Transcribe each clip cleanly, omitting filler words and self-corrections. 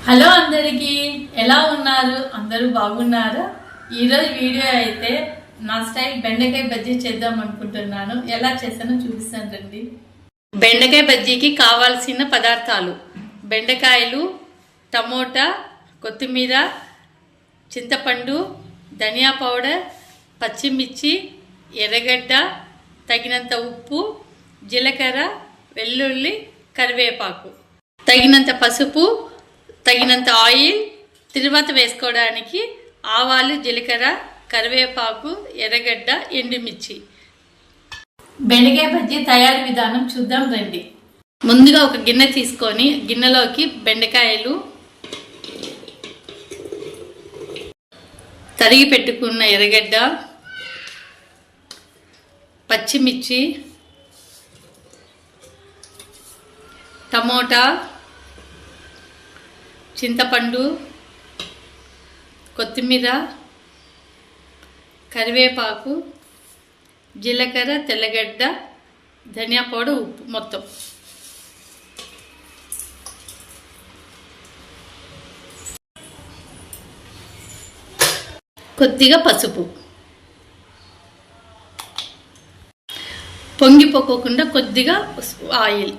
Hello అందరికీ, ఎలా ఉన్నారు? అందరూ బాగున్నారా? ఈరోజు వీడియో అయితే నా స్టైల్ బెండకాయ బజ్జీ చేద్దాం అనుకుంటున్నాను. ఎలా చేస్తానో చూపిస్తాను రండి. బెండకాయ బజ్జీకి కావాల్సిన పదార్థాలు: బెండకాయలు, టమోటా, కొత్తిమీర, చింతపండు, ధనియా పౌడర్, పచ్చిమిర్చి, ఎర్రగడ్డ, తగినంత ఉప్పు, జీలకర్ర, వెల్లుల్లి, కరివేపాకు, తగినంత పసుపు, తగినంత ఆయిల్, తిరువాత వేసుకోవడానికి ఆవాలు, జీలకర్ర, కరివేపాకు, ఎర్రగడ్డ, ఎండుమిర్చి. బెండకాయ బజ్జీ తయారీ విధానం చూద్దాం రండి. ముందుగా ఒక గిన్నె తీసుకొని గిన్నెలోకి బెండకాయలు, తరిగి పెట్టుకున్న ఎర్రగడ్డ, పచ్చిమిర్చి, టమోటా, చింతపండు, కొత్తిమీర, కరివేపాకు, జీలకర్ర, తెల్లగడ్డ, ధనియా పౌడర్, ఉప్పు మొత్తం కొద్దిగా పసుపు. పొంగిపోకుండా కొద్దిగా ఆయిల్.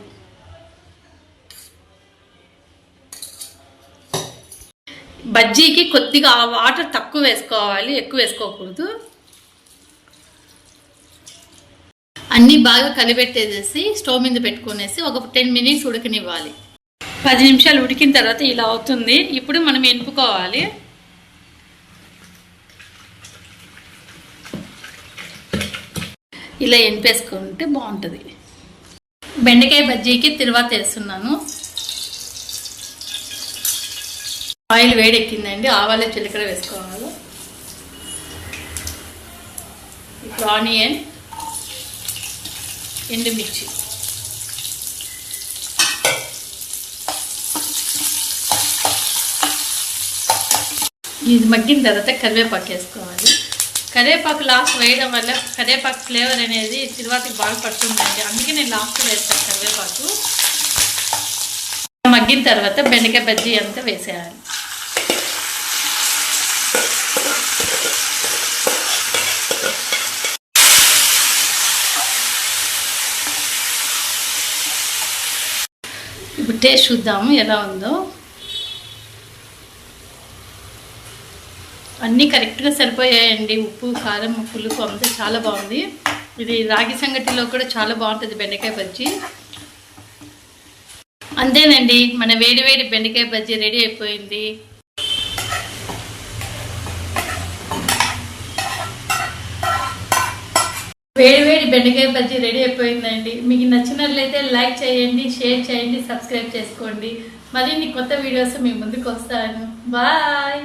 బజ్జీకి కొద్దిగా వాటర్ తక్కువ వేసుకోవాలి, ఎక్కువ వేసుకోకూడదు. అన్నీ బాగా కలిపెట్టేసేసి స్టవ్ మీద పెట్టుకునేసి ఒక 10 మినిట్స్ ఉడకనివ్వాలి. 10 నిమిషాలు ఉడికిన తర్వాత ఇలా అవుతుంది. ఇప్పుడు మనం ఎనుపుకోవాలి. ఇలా ఎనిపేసుకుంటే బాగుంటుంది. బెండకాయ బజ్జీకి తిరువాత వేస్తున్నాను. ఆయిల్ వేడెక్కిందండి. ఆవాలు, జీలకర్ర వేసుకోవాలి. ఇప్పుడు ఆనియన్, ఎండుమిర్చి, ఇది మగ్గిన తర్వాత కరివేపాకు వేసుకోవాలి. కరివేపాకు లాస్ట్ వేయడం వల్ల కరివేపాకు ఫ్లేవర్ అనేది తిరువాతకి బాగా పడుతుందండి. అందుకే నేను లాస్ట్ వేస్తాను కరివేపాకు. మగ్గిన తర్వాత బెండకాయ బజ్జీ అంతా వేసేయాలి. ఇప్పుడు టేస్ట్ చూద్దాము ఎలా ఉందో. అన్నీ కరెక్ట్గా సరిపోయాయండి. ఉప్పు, కారం, పులుపు అంతా చాలా బాగుంది. ఇది రాగి సంగటిలో కూడా చాలా బాగుంటుంది బెండకాయ బజ్జీ. అంతేనండి, మన వేడి బెండకాయ బజ్జీ రెడీ అయిపోయింది. వేడి బెండకాయ బజ్జీ రెడీ అయిపోయిందండి. మీకు నచ్చినట్లయితే లైక్ చేయండి, షేర్ చేయండి, సబ్స్క్రైబ్ చేసుకోండి. మరిన్ని కొత్త వీడియోస్ మీ ముందుకు వస్తాను. బాయ్.